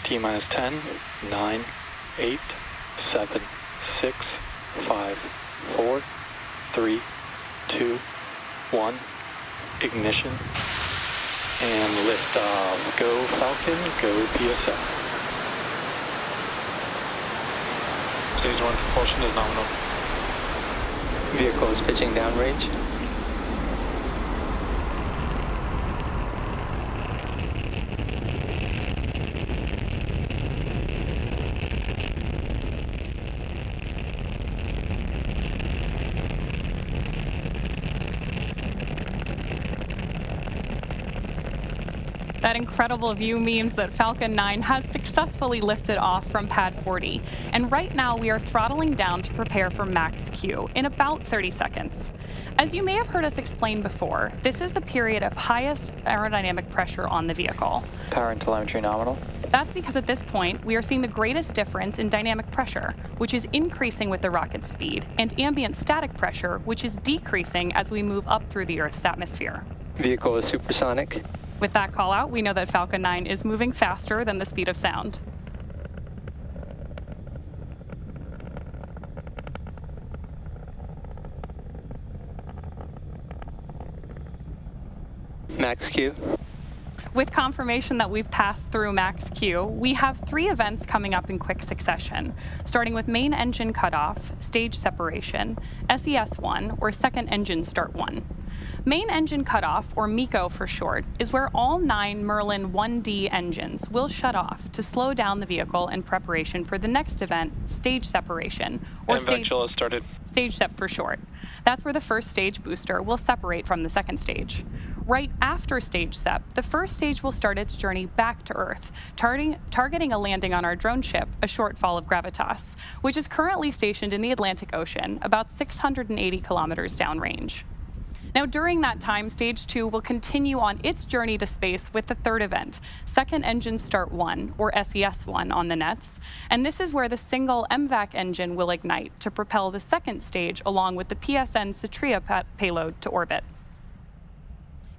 T-minus 10, 9, 8, 7, 6, 5, 4, 3, 2, 1. Ignition. And liftoff. Go Falcon, go PSF. Stage 1 propulsion is nominal. Vehicle is pitching downrange. That incredible view means that Falcon 9 has successfully lifted off from pad 40, and right now we are throttling down to prepare for max Q in about 30 seconds. As you may have heard us explain before, this is the period of highest aerodynamic pressure on the vehicle. Power and telemetry nominal. That's because at this point, we are seeing the greatest difference in dynamic pressure, which is increasing with the rocket's speed, and ambient static pressure, which is decreasing as we move up through the Earth's atmosphere. Vehicle is supersonic. With that call out, we know that Falcon 9 is moving faster than the speed of sound. Max Q. With confirmation that we've passed through max Q, we have 3 events coming up in quick succession, starting with main engine cutoff, stage separation, SES-1, or second engine start 1. Main engine cutoff, or MECO for short, is where all 9 Merlin 1D engines will shut off to slow down the vehicle in preparation for the next event, stage separation, or stage sep for short. That's where the first stage booster will separate from the second stage. Right after stage sep, the first stage will start its journey back to Earth, targeting a landing on our drone ship, a shortfall of Gravitas, which is currently stationed in the Atlantic Ocean, about 680 kilometers downrange. Now, during that time, Stage 2 will continue on its journey to space with the third event, Second Engine Start 1, or SES-1 on the nets, and this is where the single MVAC engine will ignite to propel the second stage along with the PSN Satria payload to orbit.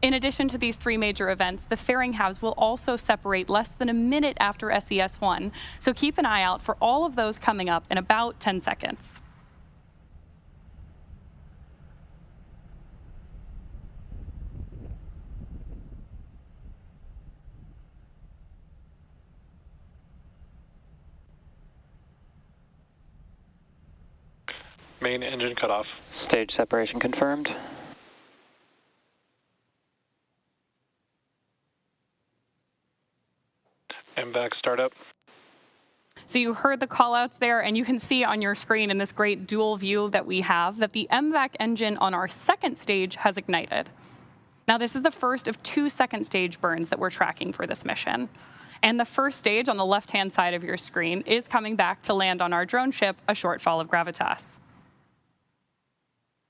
In addition to these 3 major events, the fairing halves will also separate less than a minute after SES-1, so keep an eye out for all of those coming up in about 10 seconds. Main engine cutoff. Stage separation confirmed. MVAC startup. So you heard the callouts there, and you can see on your screen in this great dual view that we have that the MVAC engine on our second stage has ignited. Now, this is the first of 2 second stage burns that we're tracking for this mission. And the first stage on the left-hand side of your screen is coming back to land on our drone ship, a shortfall of Gravitas.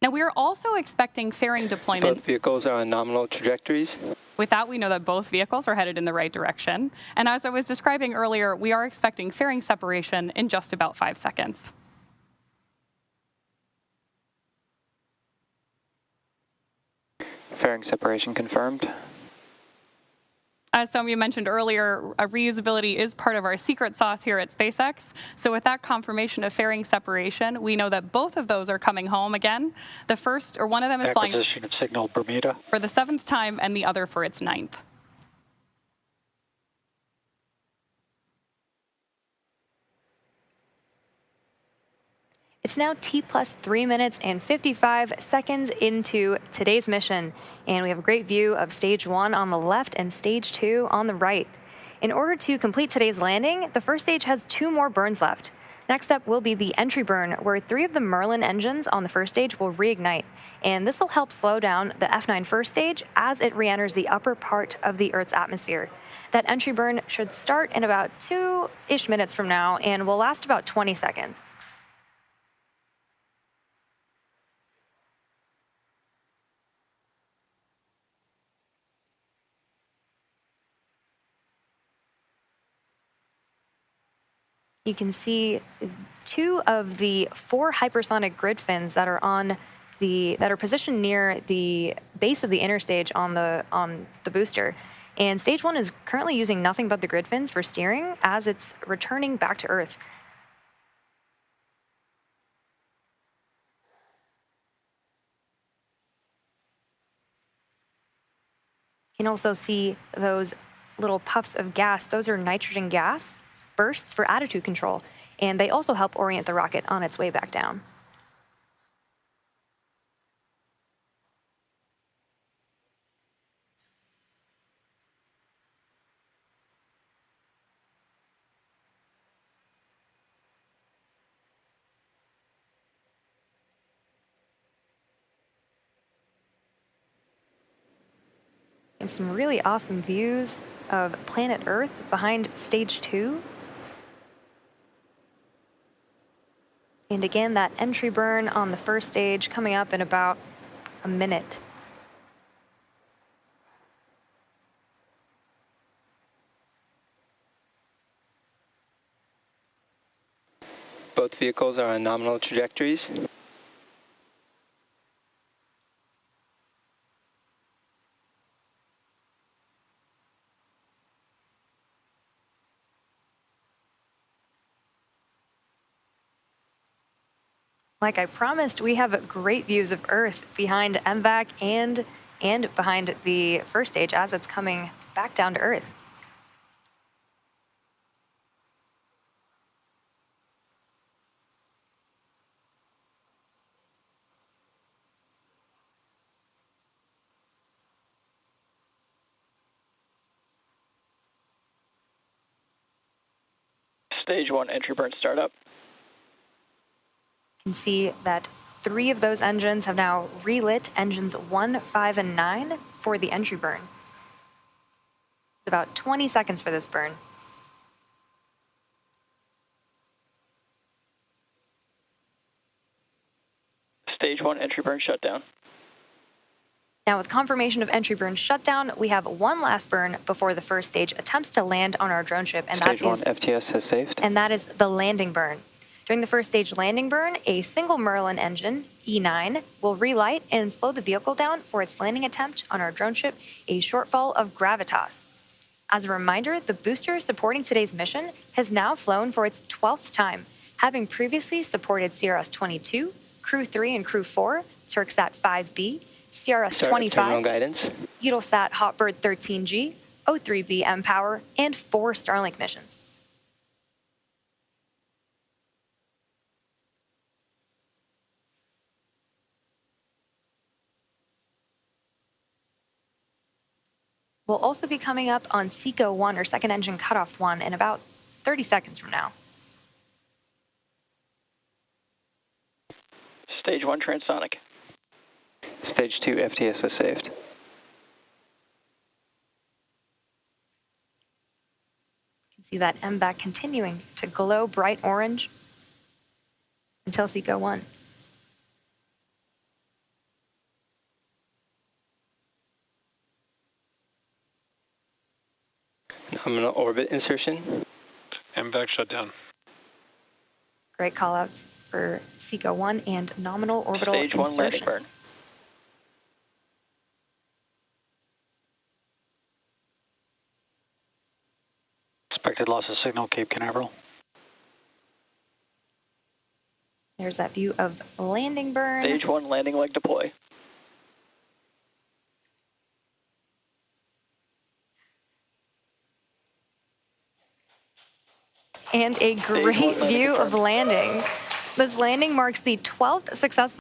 Now, we are also expecting fairing deployment. Both vehicles are on nominal trajectories. With that, we know that both vehicles are headed in the right direction. And as I was describing earlier, we are expecting fairing separation in just about 5 seconds. Fairing separation confirmed. As some of you mentioned earlier, reusability is part of our secret sauce here at SpaceX. So with that confirmation of fairing separation, we know that both of those are coming home again. The first, or one of them is flying Acquisition of signal Bermuda. for the 7th time, and the other for its 9th. It's now T plus 3 minutes and 55 seconds into today's mission, and we have a great view of Stage 1 on the left and Stage 2 on the right. In order to complete today's landing, the first stage has 2 more burns left. Next up will be the entry burn, where 3 of the Merlin engines on the first stage will reignite, and this will help slow down the F9 first stage as it re-enters the upper part of the Earth's atmosphere. That entry burn should start in about 2-ish minutes from now and will last about 20 seconds. You can see 2 of the 4 hypersonic grid fins that are positioned near the base of the interstage on the booster. And stage 1 is currently using nothing but the grid fins for steering as it's returning back to Earth. You can also see those little puffs of gas. Those are nitrogen gas bursts for attitude control, and they also help orient the rocket on its way back down. And some really awesome views of planet Earth behind stage 2. And again, that entry burn on the first stage coming up in about a minute. Both vehicles are on nominal trajectories. Like I promised, we have great views of Earth behind MVAC and behind the first stage as it's coming back down to Earth. Stage 1 entry burn startup. You can see that 3 of those engines have now relit engines 1, 5, and 9 for the entry burn. It's about 20 seconds for this burn. Stage 1 entry burn shutdown. Now, with confirmation of entry burn shutdown, we have one last burn before the first stage attempts to land on our drone ship, and Stage 1 FTS has saved. and that is the landing burn. During the first stage landing burn, a single Merlin engine, E9, will relight and slow the vehicle down for its landing attempt on our drone ship, a shortfall of gravitas. As a reminder, the booster supporting today's mission has now flown for its 12th time, having previously supported CRS-22, Crew 3 and Crew 4, Turksat 5B, CRS-25, guidance. Eutelsat Hotbird 13G, O3B mPOWER, and 4 Starlink missions. We'll also be coming up on SECO 1 or second engine cutoff 1 in about 30 seconds from now. Stage 1 transonic. Stage 2 FTS was saved. You can see that MVAC continuing to glow bright orange until SECO 1. Nominal orbit insertion. MVAC shutdown. Great callouts for SECO 1 and nominal orbital Stage 1 landing insertion. burn. Expected loss of signal, Cape Canaveral. There's that view of landing burn. Stage 1 landing leg deploy. And a great view of landing. This landing marks the 12th successful